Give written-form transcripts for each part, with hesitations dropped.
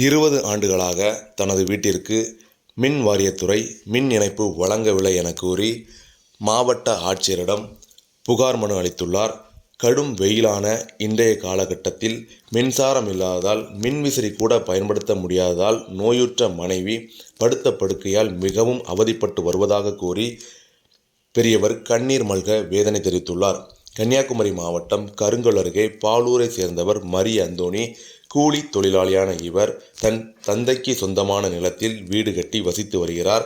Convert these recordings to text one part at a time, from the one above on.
20 ஆண்டுகளாக தனது வீட்டிற்கு மின் வாரியத்துறை மின் இணைப்பு வழங்கவில்லை என கூறி மாவட்ட ஆட்சியரிடம் புகார் மனு அளித்துள்ளார். கடும் வெயிலான இன்றைய காலகட்டத்தில் மின்சாரம் இல்லாததால் மின்விசிறி கூட பயன்படுத்த முடியாததால் நோயுற்ற மனைவி படுத்த படுக்கையால் மிகவும் அவதிப்பட்டு வருவதாக கூறி பெரியவர் கண்ணீர் மல்க வேதனை தெரிவித்துள்ளார். கன்னியாகுமரி மாவட்டம் கருங்கல் அருகே பாலூரை சேர்ந்தவர் மரி அந்தோணி. கூலி தொழிலாளியான இவர் தன் தந்தைக்கு சொந்தமான நிலத்தில் வீடு கட்டி வசித்து வருகிறார்.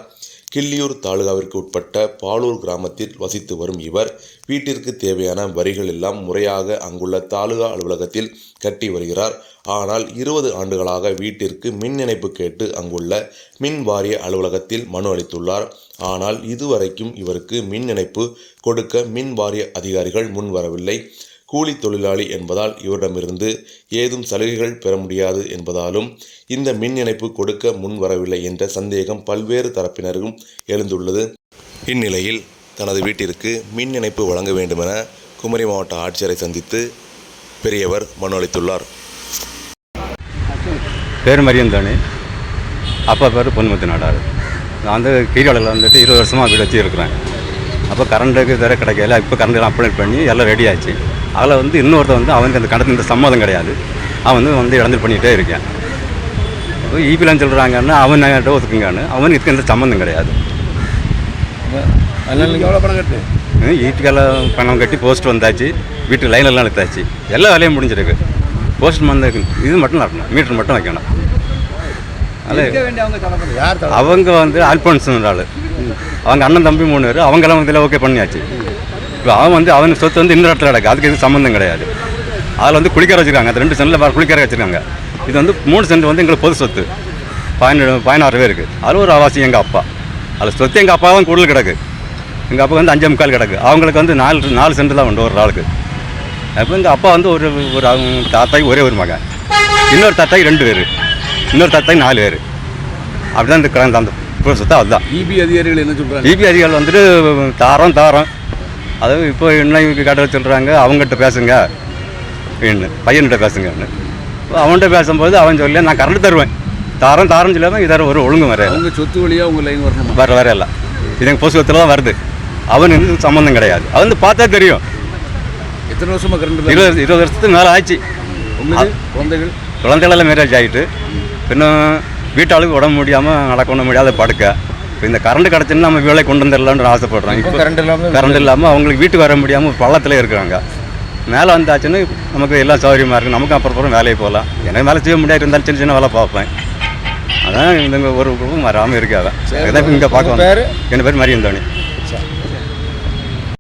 கிள்ளியூர் தாலுகாவிற்கு உட்பட்ட பாலூர் கிராமத்தில் வசித்து வரும் இவர் வீட்டிற்கு தேவையான வரிகள் எல்லாம் முறையாக அங்குள்ள தாலுகா அலுவலகத்தில் கட்டி வருகிறார். ஆனால் 20 ஆண்டுகளாக வீட்டிற்கு மின் இணைப்பு கேட்டு அங்குள்ள மின் வாரிய அலுவலகத்தில் மனு அளித்துள்ளார். ஆனால் இதுவரைக்கும் இவருக்கு மின் இணைப்பு கொடுக்க மின் வாரிய அதிகாரிகள் முன் வரவில்லை. கூலி தொழிலாளி என்பதால் இவரிடமிருந்து ஏதும் சலுகைகள் பெற முடியாது என்பதாலும் இந்த மின் இணைப்பு கொடுக்க முன் வரவில்லை என்ற சந்தேகம் பல்வேறு தரப்பினரும் எழுந்துள்ளது. இந்நிலையில் தனது வீட்டிற்கு மின் இணைப்பு வழங்க வேண்டுமென குமரி மாவட்ட ஆட்சியரை சந்தித்து பெரியவர் மனு அளித்துள்ளார். பேர் மரியந்தோணி, அப்பா பேர் பொன்முத்து நாடார். நான் வந்து கீழடியில் வந்துட்டு 20 வருஷமாக வீடு வச்சு இருக்கிறேன். அப்போ கரண்ட்டுக்கு தர கிடைக்கல. இப்போ கரண்ட்டெல்லாம் அப்ளை பண்ணி எல்லாம் ரெடி ஆச்சு. அதில் வந்து இன்னொருத்தர் வந்து அவனுக்கு அந்த கடத்து இந்த சம்மதம் கிடையாது. அவன் வந்து இழந்தல் பண்ணிகிட்டே இருக்கேன். இப்போ ஈபிலான்னு சொல்கிறாங்கன்னா அவன் என்கிட்ட ஒதுக்குங்கன்னு அவனுக்கு இதுக்கு எந்த சம்மந்தம் கிடையாது. எவ்வளோ பணம் கட்டு ஈட்டுக்கெல்லாம் பணம் கட்டி போஸ்ட் வந்தாச்சு, வீட்டுக்கு லைனெல்லாம் எடுத்தாச்சு, எல்லா வேலையும் முடிஞ்சிருக்கு. போஸ்ட் வந்து இது மட்டும் நடக்கணும், மீட்டர் மட்டும் வைக்கணும். அதில் அவங்க வந்து ஆல்போன்ஸ்னு ஆள், அவங்க அண்ணன் தம்பி 3 பேர், அவங்கெல்லாம் இதில் ஓகே பண்ணியாச்சு. இப்போ அவன் வந்து அவன் சொத்து வந்து இந்த இடத்துல கிடக்கு, அதுக்கு எதுவும் சம்மந்தம் கிடையாது. அதில் வந்து குளிக்கரை வச்சுருக்காங்க, அந்த 2 சென்டில் குளிக்கரை வச்சுருக்காங்க. இது வந்து 3 சென்ட் வந்து எங்களுக்கு பொது சொத்து, 16 பேருக்கு. அதில் ஒரு ஆவாசி எங்கள் அப்பா, அதில் சொத்து எங்கள் அப்பா தான் கூடுதல் கிடக்கு. எங்கள் அப்பா வந்து 5.25 கிடக்கு, அவங்களுக்கு வந்து 4 சென்ட் தான் உண்டு ஒரு ஆளுக்கு. அப்போ எங்கள் அப்பா வந்து ஒரு தாத்தாய்க்கு ஒரே ஒரு மகன், இன்னொரு தாத்தாய்க்கு 2 பேர், இன்னொரு தாத்தாய்க்கு 4 பேர். அப்படி தான் இந்த கிடந்த அந்த சொத்தா. அதுதான் இபி அதிகாரிகள் என்ன சொல்கிறாங்க? இபி அதிகாரிகள் வந்துட்டு தாரம் அதாவது இப்போ இன்னைக்கு கடையில் சொல்கிறாங்க அவங்ககிட்ட பேசுங்க அப்படின்னு, பையன்கிட்ட பேசுங்கன்னு. இப்போ அவன்கிட்ட பேசும்போது அவன் சொல்லி நான் கரண்ட் தருவேன், தாரம்னு சொல்லாமல் இதார ஒரு ஒழுங்கு வர அவங்க சொத்து வழியாக உங்கள் லைன் வரணும். வர எல்லாம் இது எங்கள் பொசு சொத்தில் தான் வருது. அவன் வந்து சம்மந்தம் கிடையாது. அவன் வந்து பார்த்தா தெரியும். எத்தனை வருஷமாக கரண்ட்? 20 வருஷத்துக்கு மேலே ஆச்சு. உங்களுக்கு குழந்தைகளெல்லாம் மேரேஜ் ஆகிட்டு, இன்னும் வீட்டாளுக்கு உடம்பு முடியாமல் நடக்க முடியாத படுக்க. இப்போ இந்த கரண்ட் கிடச்சுன்னு நம்ம வேலை கொண்டு வந்துடலான்னு ஆசைப்படுறோம். இப்போ கரண்ட் இல்லாமல் அவங்களுக்கு வீட்டுக்கு வர முடியாமல் பள்ளத்தில் இருக்கிறாங்க. மேலே வந்தாச்சுன்னு நமக்கு எல்லாம் சௌகரியமாக இருக்குது. நமக்கு அப்புறம் வேலையை போகலாம். எனக்கு வேலை செய்ய முடியாது, இருந்தாலும் சின்ன சின்ன வேலை பார்ப்பேன். அதான் இந்த ஒரு குழுவும் வராமல் இருக்காங்க. இங்கே பார்க்க. பேர் என் பேர் மரியந்தோணி.